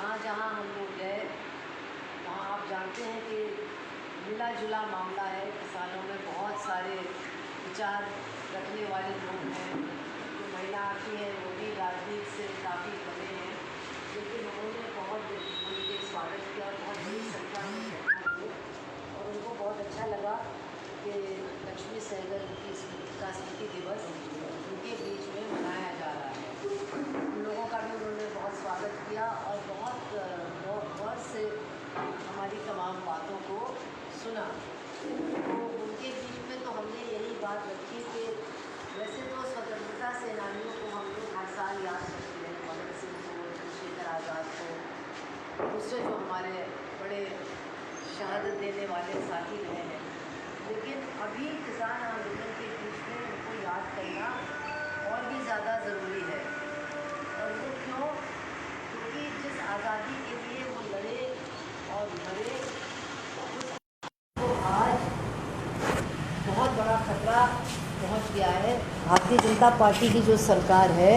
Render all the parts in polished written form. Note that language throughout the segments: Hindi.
जहाँ जहाँ हम लोग गए वहाँ आप जानते हैं कि मिला जुला मामला है। किसानों में बहुत सारे विचार रखने वाले लोग हैं। जो महिला आती हैं वो भी राजनीति से काफ़ी बने हैं, लेकिन उन्होंने बहुत उनके स्वागत किया और बहुत बड़ी संख्या में इकट्ठा हुए और उनको बहुत अच्छा लगा कि लक्ष्मी सहगल की स्मृति दिवस उनके बीच में मनाया जा रहा है। उन लोगों का भी उन्होंने बहुत स्वागत किया और बहुत गौर से हमारी तमाम बातों को सुना। तो उनके बीच में तो हमने यही बात रखी कि वैसे तो स्वतंत्रता सेनानियों को हम लोग हर साल याद करते हैं, भगत सिंह को, चंद्रशेखर आज़ाद को, दूसरे जो हमारे बड़े शहादत देने वाले साथी रहे हैं, लेकिन अभी किसान आंदोलन के बीच में उनको याद करना और भी ज़्यादा ज़रूरी है। और वो क्यों? क्योंकि जिस आज़ादी के लिए वो लड़े और मरे, तो आज बहुत बड़ा खतरा पहुंच गया है। भारतीय जनता पार्टी की जो सरकार है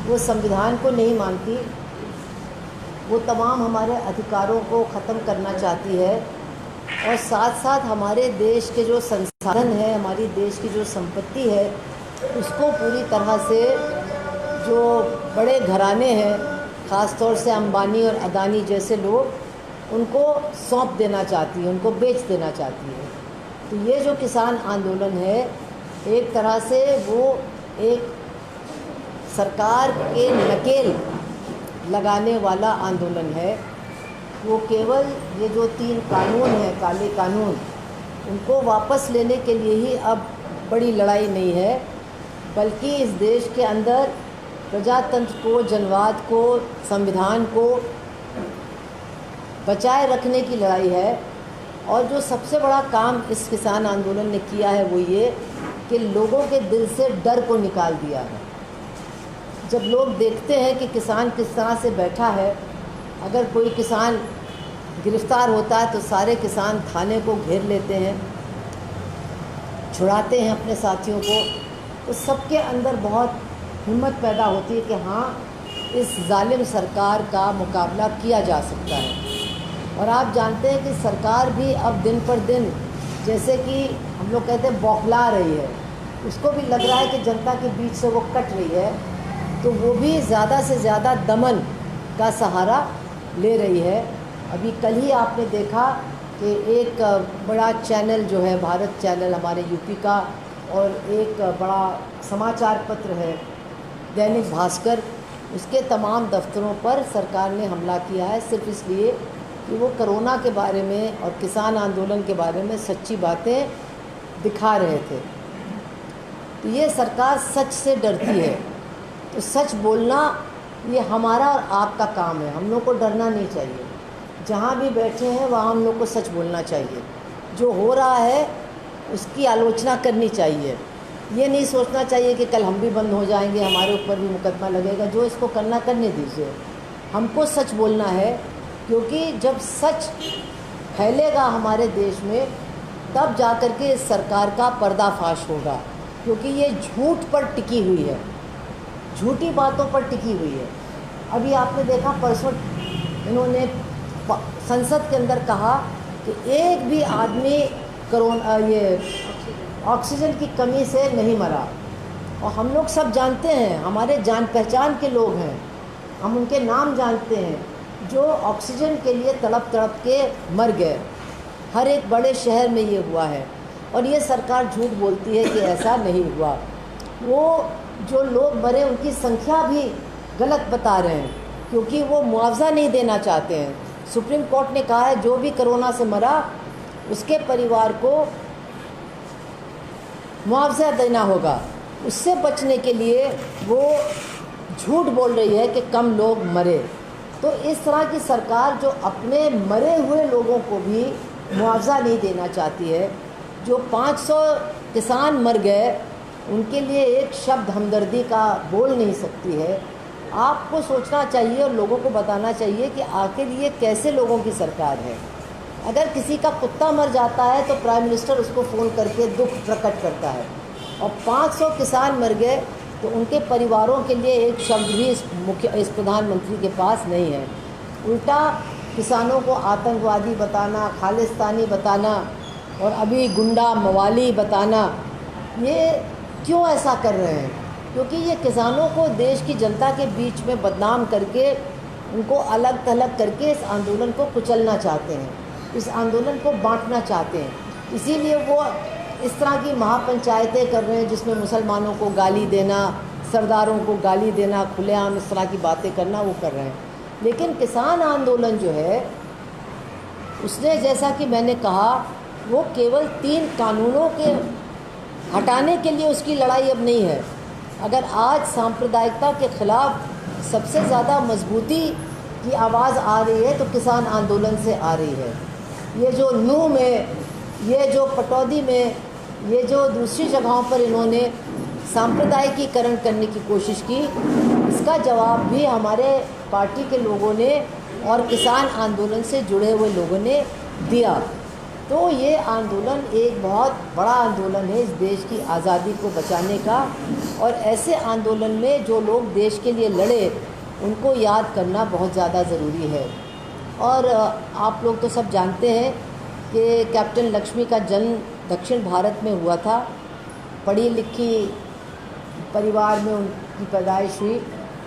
वो संविधान को नहीं मानती, वो तमाम हमारे अधिकारों को ख़त्म करना चाहती है और साथ साथ हमारे देश के जो संसाधन है, हमारी देश की जो संपत्ति है, उसको पूरी तरह से जो बड़े घराने हैं, ख़ास तौर से अंबानी और अदानी जैसे लोग, उनको सौंप देना चाहती है, उनको बेच देना चाहती है। तो ये जो किसान आंदोलन है, एक तरह से वो एक सरकार के नकेल लगाने वाला आंदोलन है। वो केवल ये जो 3 कानून हैं, काले कानून, उनको वापस लेने के लिए ही अब बड़ी लड़ाई नहीं है, बल्कि इस देश के अंदर प्रजातंत्र को, जनवाद को, संविधान को बचाए रखने की लड़ाई है। और जो सबसे बड़ा काम इस किसान आंदोलन ने किया है वो ये कि लोगों के दिल से डर को निकाल दिया है। जब लोग देखते हैं कि किसान किस तरह से बैठा है, अगर कोई किसान गिरफ्तार होता है तो सारे किसान थाने को घेर लेते हैं, छुड़ाते हैं अपने साथियों को, तो सबके अंदर बहुत हिम्मत पैदा होती है कि हाँ, इस जालिम सरकार का मुकाबला किया जा सकता है। और आप जानते हैं कि सरकार भी अब दिन पर दिन, जैसे कि हम लोग कहते हैं, बौखला रही है। उसको भी लग रहा है कि जनता के बीच से वो कट रही है, तो वो भी ज़्यादा से ज़्यादा दमन का सहारा ले रही है। अभी कल ही आपने देखा कि एक बड़ा चैनल जो है, भारत चैनल हमारे यूपी का, और एक बड़ा समाचार पत्र है दैनिक भास्कर, उसके तमाम दफ्तरों पर सरकार ने हमला किया है, सिर्फ इसलिए कि वो कोरोना के बारे में और किसान आंदोलन के बारे में सच्ची बातें दिखा रहे थे। तो ये सरकार सच से डरती है, तो सच बोलना ये हमारा और आपका काम है। हम लोग को डरना नहीं चाहिए, जहाँ भी बैठे हैं वहाँ हम लोग को सच बोलना चाहिए। जो हो रहा है उसकी आलोचना करनी चाहिए। ये नहीं सोचना चाहिए कि कल हम भी बंद हो जाएंगे, हमारे ऊपर भी मुकदमा लगेगा। जो इसको करना करने दीजिए, हमको सच बोलना है, क्योंकि जब सच फैलेगा हमारे देश में, तब जा कर के इस सरकार का पर्दाफाश होगा। क्योंकि ये झूठ पर टिकी हुई है, झूठी बातों पर टिकी हुई है। अभी आपने देखा, परसों इन्होंने संसद के अंदर कहा कि एक भी आदमी ये ऑक्सीजन की कमी से नहीं मरा। और हम लोग सब जानते हैं, हमारे जान पहचान के लोग हैं, हम उनके नाम जानते हैं, जो ऑक्सीजन के लिए तड़प तड़प के मर गए। हर एक बड़े शहर में ये हुआ है। और ये सरकार झूठ बोलती है कि ऐसा नहीं हुआ। वो जो लोग मरे उनकी संख्या भी गलत बता रहे हैं, क्योंकि वो मुआवजा नहीं देना चाहते हैं। सुप्रीम कोर्ट ने कहा है जो भी कोरोना से मरा उसके परिवार को मुआवजा देना होगा। उससे बचने के लिए वो झूठ बोल रही है कि कम लोग मरे। तो इस तरह की सरकार जो अपने मरे हुए लोगों को भी मुआवजा नहीं देना चाहती है, जो 500 किसान मर गए उनके लिए एक शब्द हमदर्दी का बोल नहीं सकती है। आपको सोचना चाहिए और लोगों को बताना चाहिए कि आखिर ये कैसे लोगों की सरकार है। अगर किसी का कुत्ता मर जाता है तो प्राइम मिनिस्टर उसको फ़ोन करके दुख प्रकट करता है, और 500 किसान मर गए तो उनके परिवारों के लिए एक शब्द भी इस प्रधानमंत्री के पास नहीं है। उल्टा किसानों को आतंकवादी बताना, खालिस्तानी बताना और अभी गुंडा मवाली बताना, ये क्यों ऐसा कर रहे हैं? क्योंकि ये किसानों को देश की जनता के बीच में बदनाम करके, उनको अलग थलग करके इस आंदोलन को कुचलना चाहते हैं, इस आंदोलन को बांटना चाहते हैं। इसीलिए वो इस तरह की महापंचायतें कर रहे हैं जिसमें मुसलमानों को गाली देना, सरदारों को गाली देना, खुलेआम इस तरह की बातें करना वो कर रहे हैं। लेकिन किसान आंदोलन जो है उसने, जैसा कि मैंने कहा, वो केवल 3 कानूनों के हटाने के लिए उसकी लड़ाई अब नहीं है। अगर आज सांप्रदायिकता के ख़िलाफ़ सबसे ज़्यादा मजबूती की आवाज़ आ रही है तो किसान आंदोलन से आ रही है। ये जो नूह में, ये जो पटौदी में, ये जो दूसरी जगहों पर इन्होंने सांप्रदायिकीकरण करने की कोशिश की, इसका जवाब भी हमारे पार्टी के लोगों ने और किसान आंदोलन से जुड़े हुए लोगों ने दिया। तो ये आंदोलन एक बहुत बड़ा आंदोलन है इस देश की आज़ादी को बचाने का, और ऐसे आंदोलन में जो लोग देश के लिए लड़े उनको याद करना बहुत ज़्यादा ज़रूरी है। और आप लोग तो सब जानते हैं कि कैप्टन लक्ष्मी का जन्म दक्षिण भारत में हुआ था। पढ़ी लिखी परिवार में उनकी पैदाइश हुई,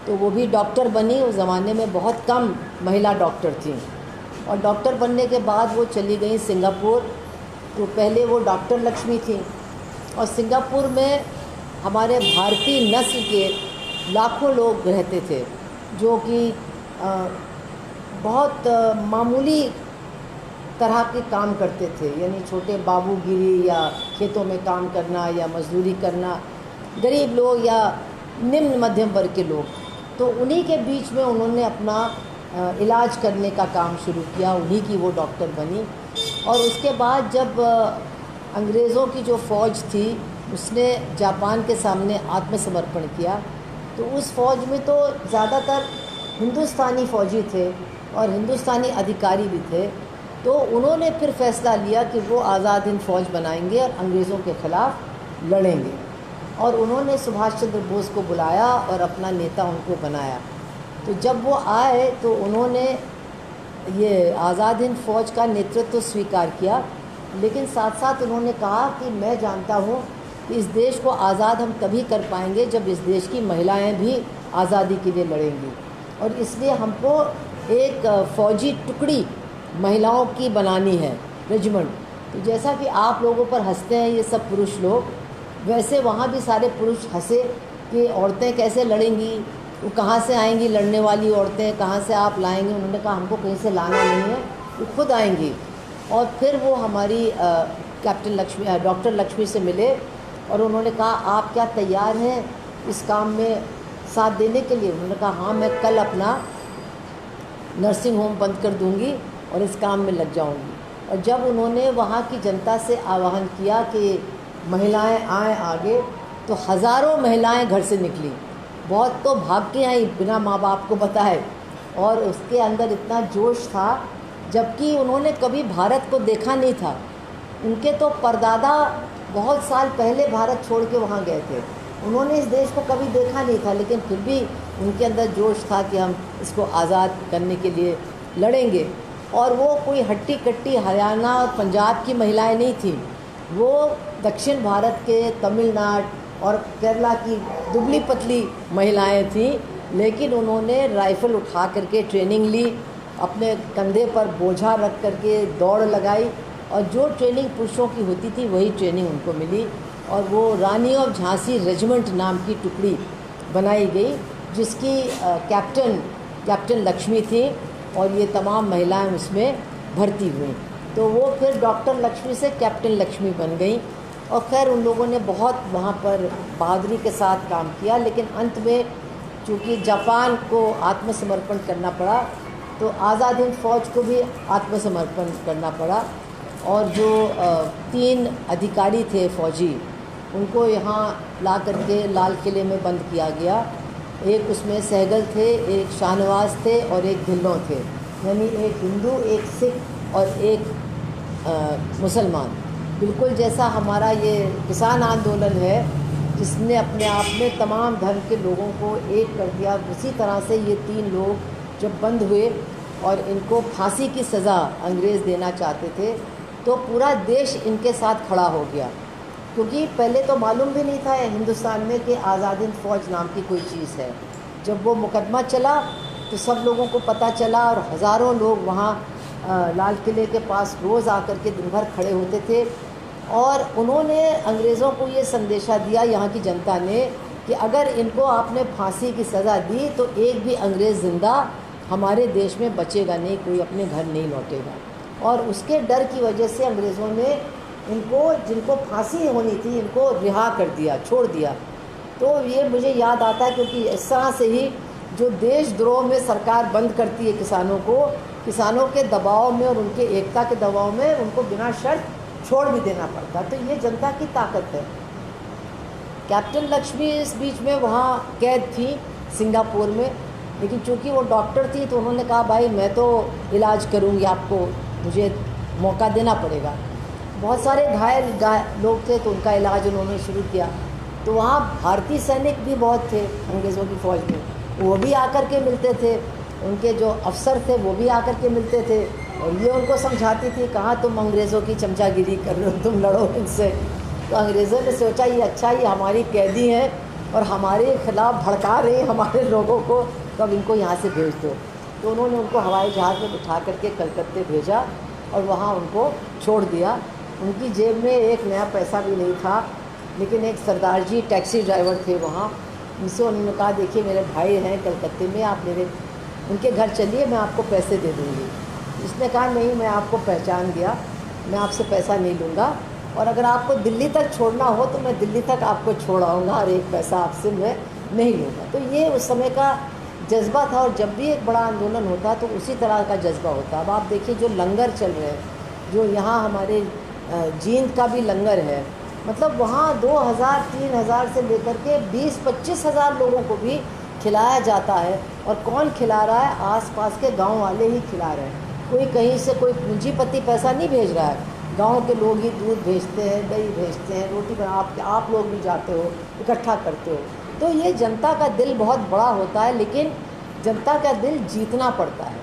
तो वो भी डॉक्टर बनी। उस ज़माने में बहुत कम महिला डॉक्टर थीं, और डॉक्टर बनने के बाद वो चली गई सिंगापुर। तो पहले वो डॉक्टर लक्ष्मी थी, और सिंगापुर में हमारे भारतीय नस्ल के लाखों लोग रहते थे जो कि बहुत मामूली तरह के काम करते थे, यानी छोटे बाबूगिरी या खेतों में काम करना या मजदूरी करना, गरीब लोग या निम्न मध्यम वर्ग के लोग। तो उन्हीं के बीच में उन्होंने अपना इलाज करने का काम शुरू किया, उन्हीं की वो डॉक्टर बनी। और उसके बाद जब अंग्रेज़ों की जो फ़ौज थी उसने जापान के सामने आत्मसमर्पण किया, तो उस फ़ौज में तो ज़्यादातर हिंदुस्तानी फ़ौजी थे और हिंदुस्तानी अधिकारी भी थे। तो उन्होंने फिर फ़ैसला लिया कि वो आज़ाद हिंद फ़ौज बनाएंगे और अंग्रेज़ों के ख़िलाफ़ लड़ेंगे। और उन्होंने सुभाष चंद्र बोस को बुलाया और अपना नेता उनको बनाया। तो जब वो आए तो उन्होंने ये आज़ाद हिंद फ़ौज का नेतृत्व स्वीकार किया, लेकिन साथ साथ उन्होंने कहा कि मैं जानता हूँ कि इस देश को आज़ाद हम तभी कर पाएंगे जब इस देश की महिलाएं भी आज़ादी के लिए लड़ेंगी, और इसलिए हमको एक फ़ौजी टुकड़ी महिलाओं की बनानी है, रेजिमेंट। तो जैसा कि आप लोगों पर हंसते हैं ये सब पुरुष लोग, वैसे वहाँ भी सारे पुरुष हंसे कि औरतें कैसे लड़ेंगी, वो कहाँ से आएंगी लड़ने वाली औरतें, कहाँ से आप लाएंगे। उन्होंने कहा हमको कहीं से लाना नहीं है, वो खुद आएंगी। और फिर वो हमारी कैप्टन लक्ष्मी, डॉक्टर लक्ष्मी से मिले और उन्होंने कहा आप क्या तैयार हैं इस काम में साथ देने के लिए? उन्होंने कहा हाँ, मैं कल अपना नर्सिंग होम बंद कर दूंगी और इस काम में लग जाऊंगी। और जब उन्होंने वहाँ की जनता से आह्वान किया कि महिलाएं आएँ आगे, तो हज़ारों महिलाएं घर से निकली, बहुत तो भाग के आई बिना माँ बाप को बताए। और उसके अंदर इतना जोश था, जबकि उन्होंने कभी भारत को देखा नहीं था। उनके तो परदादा बहुत साल पहले भारत छोड़ के वहाँ गए थे, उन्होंने इस देश को कभी देखा नहीं था, लेकिन फिर भी उनके अंदर जोश था कि हम इसको आज़ाद करने के लिए लड़ेंगे। और वो कोई हट्टी कट्टी हरियाणा और पंजाब की महिलाएं नहीं थीं, वो दक्षिण भारत के तमिलनाडु और केरला की दुबली पतली महिलाएं थीं। लेकिन उन्होंने राइफ़ल उठा करके ट्रेनिंग ली, अपने कंधे पर बोझा रख करके दौड़ लगाई, और जो ट्रेनिंग पुरुषों की होती थी वही ट्रेनिंग उनको मिली। और वो रानी ऑफ झांसी रेजिमेंट नाम की टुकड़ी बनाई गई, जिसकी कैप्टन लक्ष्मी थी, और ये तमाम महिलाएं उसमें भर्ती हुई। तो वो फिर डॉक्टर लक्ष्मी से कैप्टन लक्ष्मी बन गई। और खैर उन लोगों ने बहुत वहाँ पर बहादुरी के साथ काम किया, लेकिन अंत में चूँकि जापान को आत्मसमर्पण करना पड़ा, तो आज़ाद हिंद फ़ौज को भी आत्मसमर्पण करना पड़ा। और जो 3 अधिकारी थे फ़ौजी, उनको यहाँ ला करके लाल किले में बंद किया गया। एक उसमें सहगल थे, एक शाहनवाज़ थे और एक ढिल्लों थे, यानी एक हिंदू, एक सिख और एक मुसलमान। बिल्कुल जैसा हमारा ये किसान आंदोलन है जिसने अपने आप में तमाम धर्म के लोगों को एक कर दिया, उसी तरह से ये 3 लोग जब बंद हुए और इनको फांसी की सज़ा अंग्रेज़ देना चाहते थे, तो पूरा देश इनके साथ खड़ा हो गया। क्योंकि पहले तो मालूम भी नहीं था हिंदुस्तान में कि आज़ाद हिंद फ़ौज नाम की कोई चीज़ है। जब वो मुकदमा चला तो सब लोगों को पता चला और हज़ारों लोग वहाँ लाल किले के पास रोज़ आकर के दिन भर खड़े होते थे। और उन्होंने अंग्रेज़ों को ये संदेशा दिया, यहाँ की जनता ने, कि अगर इनको आपने फांसी की सज़ा दी तो एक भी अंग्रेज़ ज़िंदा हमारे देश में बचेगा नहीं, कोई अपने घर नहीं लौटेगा। और उसके डर की वजह से अंग्रेज़ों ने इनको, जिनको फांसी होनी थी, इनको रिहा कर दिया, छोड़ दिया। तो ये मुझे याद आता है, क्योंकि इस तरह से ही जो देशद्रोह में सरकार बंद करती है किसानों को, किसानों के दबाव में और उनके एकता के दबाव में उनको बिना शर्त छोड़ भी देना पड़ता। तो ये जनता की ताकत है। कैप्टन लक्ष्मी इस बीच में वहाँ कैद थी सिंगापुर में, लेकिन चूँकि वो डॉक्टर थी तो उन्होंने कहा भाई मैं तो इलाज करूँगी, आपको मुझे मौका देना पड़ेगा। बहुत सारे घायल लोग थे तो उनका इलाज उन्होंने शुरू किया। तो वहाँ भारतीय सैनिक भी बहुत थे अंग्रेज़ों की फ़ौज में, वो भी आकर के मिलते थे, उनके जो अफसर थे वो भी आकर के मिलते थे और ये उनको समझाती थी, कहाँ तुम अंग्रेज़ों की चमचागिरी कर रहे हो, तुम लड़ो इनसे। तो अंग्रेज़ों ने सोचा ये अच्छा, ये हमारी कैदी हैं और हमारे ख़िलाफ़ भड़का रहे हैं हमारे लोगों को, तो अब इनको यहाँ से भेज दो। तो उन्होंने उनको हवाई जहाज़ में बिठा करके कलकत्ते भेजा और वहाँ उनको छोड़ दिया। उनकी जेब में एक नया पैसा भी नहीं था, लेकिन एक सरदार जी टैक्सी ड्राइवर थे वहाँ, उनसे उन्होंने कहा देखिए मेरे भाई हैं कलकत्ते में, आप मेरे उनके घर चलिए, मैं आपको पैसे दे दूँगी। उसने कहा नहीं, मैं आपको पहचान गया, मैं आपसे पैसा नहीं लूँगा, और अगर आपको दिल्ली तक छोड़ना हो तो मैं दिल्ली तक आपको छोड़ आऊँगा और एक पैसा आपसे मैं नहीं लूँगा। तो ये उस समय का जज्बा था। और जब भी एक बड़ा आंदोलन होता तो उसी तरह का जज्बा होता। अब आप देखिए जो लंगर चल रहे हैं, जो यहाँ हमारे जींद का भी लंगर है, मतलब वहाँ 2000-3000 से लेकर के 20-25 हज़ार लोगों को भी खिलाया जाता है। और कौन खिला रहा है? आसपास के गांव वाले ही खिला रहे हैं। कोई कहीं से कोई पूंजीपति पैसा नहीं भेज रहा है, गांव के लोग ही दूध भेजते हैं, दही भेजते हैं, रोटी बना, आप लोग भी जाते हो, इकट्ठा करते हो। तो ये जनता का दिल बहुत बड़ा होता है, लेकिन जनता का दिल जीतना पड़ता है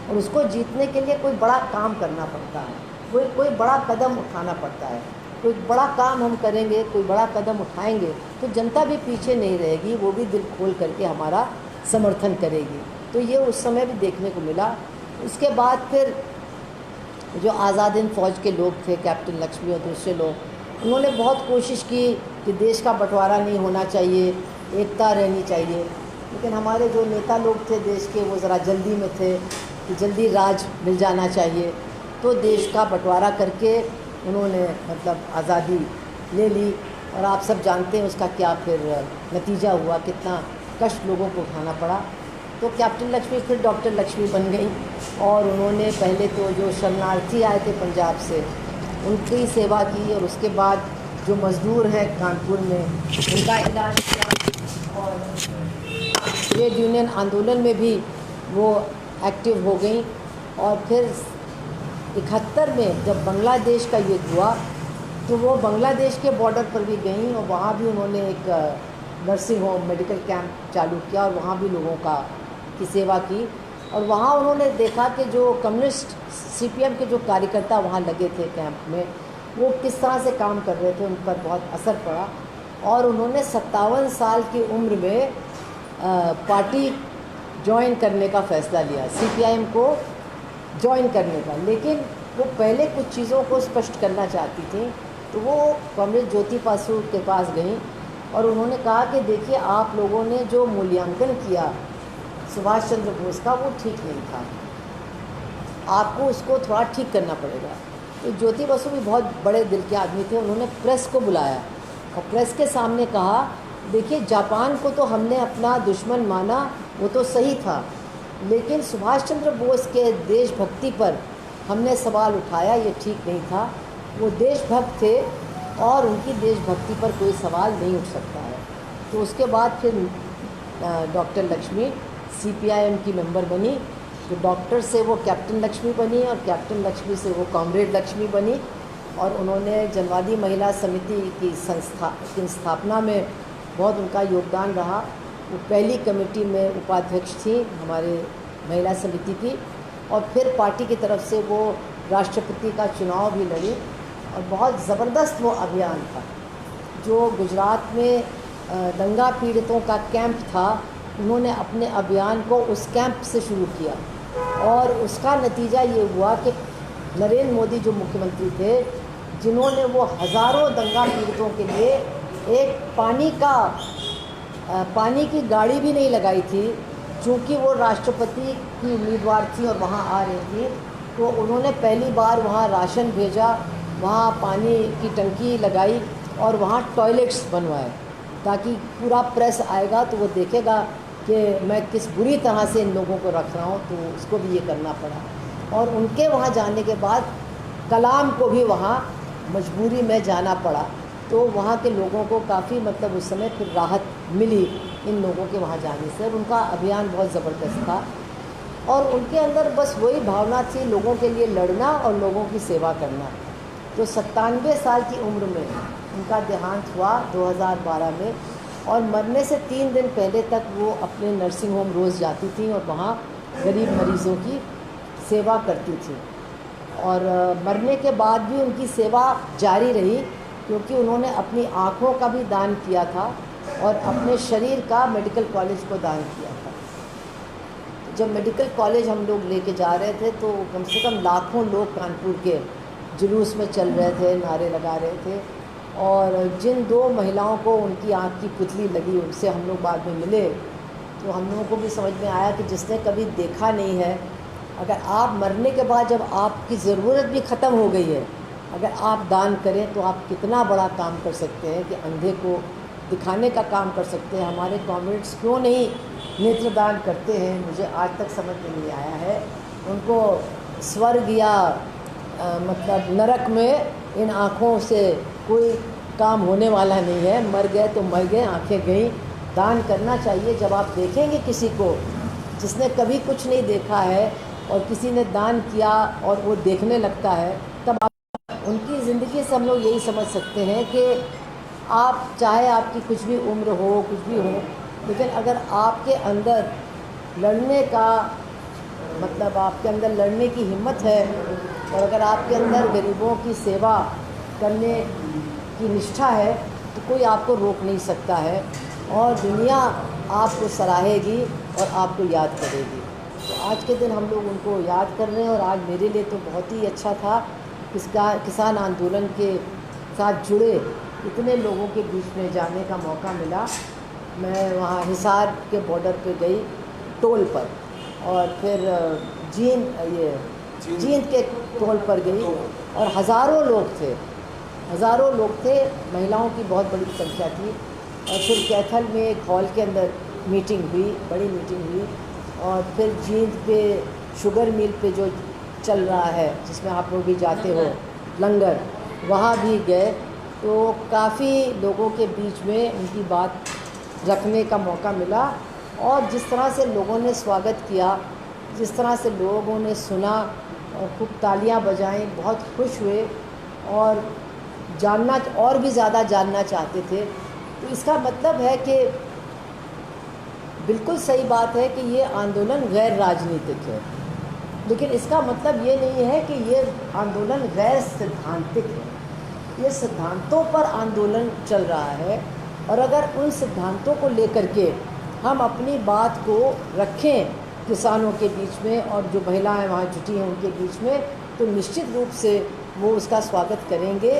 और उसको जीतने के लिए कोई बड़ा काम करना पड़ता है, कोई बड़ा कदम उठाना पड़ता है। कोई बड़ा काम हम करेंगे, कोई बड़ा कदम उठाएंगे तो जनता भी पीछे नहीं रहेगी, वो भी दिल खोल करके हमारा समर्थन करेगी। तो ये उस समय भी देखने को मिला। उसके बाद फिर जो आज़ाद हिंद फ़ौज के लोग थे, कैप्टन लक्ष्मी और दूसरे लोग, उन्होंने बहुत कोशिश की कि देश का बंटवारा नहीं होना चाहिए, एकता रहनी चाहिए। लेकिन हमारे जो नेता लोग थे देश के, वो ज़रा जल्दी में थे कि जल्दी राज मिल जाना चाहिए, तो देश का बंटवारा करके उन्होंने मतलब आज़ादी ले ली। और आप सब जानते हैं उसका क्या फिर नतीजा हुआ, कितना कष्ट लोगों को उठाना पड़ा। तो कैप्टन लक्ष्मी फिर डॉक्टर लक्ष्मी बन गई और उन्होंने पहले तो जो शरणार्थी आए थे पंजाब से उनकी सेवा की, और उसके बाद जो मज़दूर हैं कानपुर में उनका इलाज किया, और ट्रेड यूनियन आंदोलन में भी वो एक्टिव हो गई। और फिर 71 में जब बांग्लादेश का युद्ध हुआ तो वो बांग्लादेश के बॉर्डर पर भी गई और वहाँ भी उन्होंने एक नर्सिंग होम, मेडिकल कैंप चालू किया और वहाँ भी लोगों की सेवा की। और वहाँ उन्होंने देखा कि जो कम्युनिस्ट CPM के जो कार्यकर्ता वहाँ लगे थे कैंप में, वो किस तरह से काम कर रहे थे, उन पर बहुत असर पड़ा। और उन्होंने 57 साल की उम्र में पार्टी ज्वाइन करने का फ़ैसला लिया, CPIM को ज्वाइन करने का। लेकिन वो पहले कुछ चीज़ों को स्पष्ट करना चाहती थी, तो वो कॉमरेड ज्योति बासु के पास गई और उन्होंने कहा कि देखिए आप लोगों ने जो मूल्यांकन किया सुभाष चंद्र बोस का, वो ठीक नहीं था, आपको उसको थोड़ा ठीक करना पड़ेगा। तो ज्योति बासु भी बहुत बड़े दिल के आदमी थे, उन्होंने प्रेस को बुलाया और प्रेस के सामने कहा देखिए जापान को तो हमने अपना दुश्मन माना, वो तो सही था, लेकिन सुभाष चंद्र बोस के देशभक्ति पर हमने सवाल उठाया, ये ठीक नहीं था। वो देशभक्त थे और उनकी देशभक्ति पर कोई सवाल नहीं उठ सकता है। तो उसके बाद फिर डॉक्टर लक्ष्मी CPIM की मेंबर बनी, तो डॉक्टर से वो कैप्टन लक्ष्मी बनी और कैप्टन लक्ष्मी से वो कॉमरेड लक्ष्मी बनी। और उन्होंने जनवादी महिला समिति की स्थापना में बहुत उनका योगदान रहा। वो पहली कमेटी में उपाध्यक्ष थी हमारे महिला समिति की। और फिर पार्टी की तरफ से वो राष्ट्रपति का चुनाव भी लड़ी और बहुत ज़बरदस्त वो अभियान था। जो गुजरात में दंगा पीड़ितों का कैंप था, उन्होंने अपने अभियान को उस कैंप से शुरू किया और उसका नतीजा ये हुआ कि नरेंद्र मोदी जो मुख्यमंत्री थे, जिन्होंने वो हज़ारों दंगा पीड़ितों के लिए एक पानी की गाड़ी भी नहीं लगाई थी, चूँकि वो राष्ट्रपति की उम्मीदवार थी और वहाँ आ रही थी, तो उन्होंने पहली बार वहाँ राशन भेजा, वहाँ पानी की टंकी लगाई और वहाँ टॉयलेट्स बनवाए, ताकि पूरा प्रेस आएगा तो वो देखेगा कि मैं किस बुरी तरह से इन लोगों को रख रहा हूँ, तो उसको भी ये करना पड़ा। और उनके वहाँ जाने के बाद कलाम को भी वहाँ मजबूरी में जाना पड़ा, तो वहाँ के लोगों को काफ़ी मतलब उस समय फिर राहत मिली इन लोगों के वहाँ जाने से। और उनका अभियान बहुत ज़बरदस्त था और उनके अंदर बस वही भावना थी, लोगों के लिए लड़ना और लोगों की सेवा करना। तो 97 साल की उम्र में उनका देहांत हुआ 2012 में, और मरने से 3 दिन पहले तक वो अपने नर्सिंग होम रोज़ जाती थी और वहाँ गरीब मरीज़ों की सेवा करती थी। और मरने के बाद भी उनकी सेवा जारी रही, क्योंकि उन्होंने अपनी आँखों का भी दान किया था और अपने शरीर का मेडिकल कॉलेज को दान किया था। जब मेडिकल कॉलेज हम लोग लेके जा रहे थे तो कम से कम लाखों लोग कानपुर के जुलूस में चल रहे थे, नारे लगा रहे थे। और जिन 2 महिलाओं को उनकी आँख की पुतली लगी, उनसे हम लोग बाद में मिले, तो हम लोगों को भी समझ में आया कि जिसने कभी देखा नहीं है, अगर आप मरने के बाद जब आपकी ज़रूरत भी ख़त्म हो गई है, अगर आप दान करें तो आप कितना बड़ा काम कर सकते हैं कि अंधे को दिखाने का काम कर सकते हैं। हमारे कॉमरेड्स क्यों नहीं नेत्रदान करते हैं, मुझे आज तक समझ में नहीं आया है। उनको स्वर्ग या मतलब नरक में इन आँखों से कोई काम होने वाला नहीं है। मर गए तो मर गए, आँखें गई। दान करना चाहिए। जब आप देखेंगे किसी को जिसने कभी कुछ नहीं देखा है और किसी ने दान किया और वो देखने लगता है, तब आप उनकी ज़िंदगी से हम लोग यही समझ सकते हैं कि आप चाहे आपकी कुछ भी उम्र हो, कुछ भी हो, लेकिन अगर आपके अंदर लड़ने का मतलब आपके अंदर लड़ने की हिम्मत है और अगर आपके अंदर गरीबों की सेवा करने की निष्ठा है, तो कोई आपको रोक नहीं सकता है और दुनिया आपको सराहेगी और आपको याद करेगी। तो आज के दिन हम लोग उनको याद कर रहे हैं और आज मेरे लिए तो बहुत ही अच्छा था। किसान आंदोलन के साथ जुड़े इतने लोगों के बीच में जाने का मौका मिला। मैं वहाँ हिसार के बॉर्डर पे गई टोल पर, और फिर जींद के टोल पर गई और हज़ारों लोग थे, महिलाओं की बहुत बड़ी संख्या थी। और फिर कैथल में एक हॉल के अंदर मीटिंग हुई, बड़ी मीटिंग हुई। और फिर जींद पे शुगर मिल पे जो चल रहा है, जिसमें आप लोग भी जाते हो, लंगर, वहाँ भी गए। तो काफ़ी लोगों के बीच में उनकी बात रखने का मौका मिला और जिस तरह से लोगों ने स्वागत किया, जिस तरह से लोगों ने सुना और खूब तालियां बजाईं, बहुत खुश हुए और और भी ज़्यादा जानना चाहते थे। तो इसका मतलब है कि बिल्कुल सही बात है कि ये आंदोलन गैर राजनीतिक है, लेकिन इसका मतलब ये नहीं है कि ये आंदोलन गैर सिद्धांतिक है। ये सिद्धांतों पर आंदोलन चल रहा है और अगर उन सिद्धांतों को लेकर के हम अपनी बात को रखें किसानों के बीच में और जो महिलाएं वहाँ जुटी हैं उनके बीच में, तो निश्चित रूप से वो उसका स्वागत करेंगे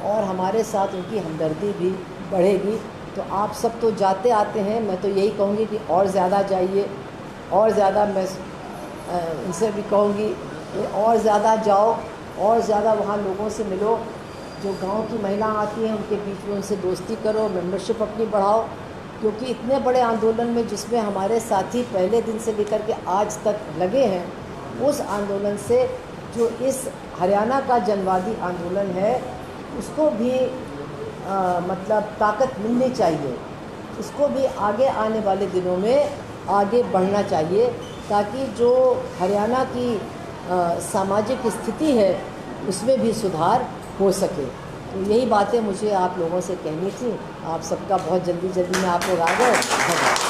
और हमारे साथ उनकी हमदर्दी भी बढ़ेगी। तो आप सब तो जाते आते हैं, मैं तो यही कहूँगी कि और ज़्यादा जाइए, और ज़्यादा मैं उनसे भी कहूँगी कि और ज़्यादा जाओ, और ज़्यादा वहाँ लोगों से मिलो। जो गांव की महिला आती हैं उनके बीच में उनसे दोस्ती करो, मेंबरशिप अपनी बढ़ाओ, क्योंकि इतने बड़े आंदोलन में जिसमें हमारे साथी पहले दिन से लेकर के आज तक लगे हैं, उस आंदोलन से जो इस हरियाणा का जनवादी आंदोलन है उसको भी मतलब ताकत मिलनी चाहिए, उसको भी आगे आने वाले दिनों में आगे बढ़ना चाहिए, ताकि जो हरियाणा की सामाजिक स्थिति है उसमें भी सुधार हो सके। तो यही बातें मुझे आप लोगों से कहनी थी। आप सबका बहुत जल्दी में आप लोग आ गए।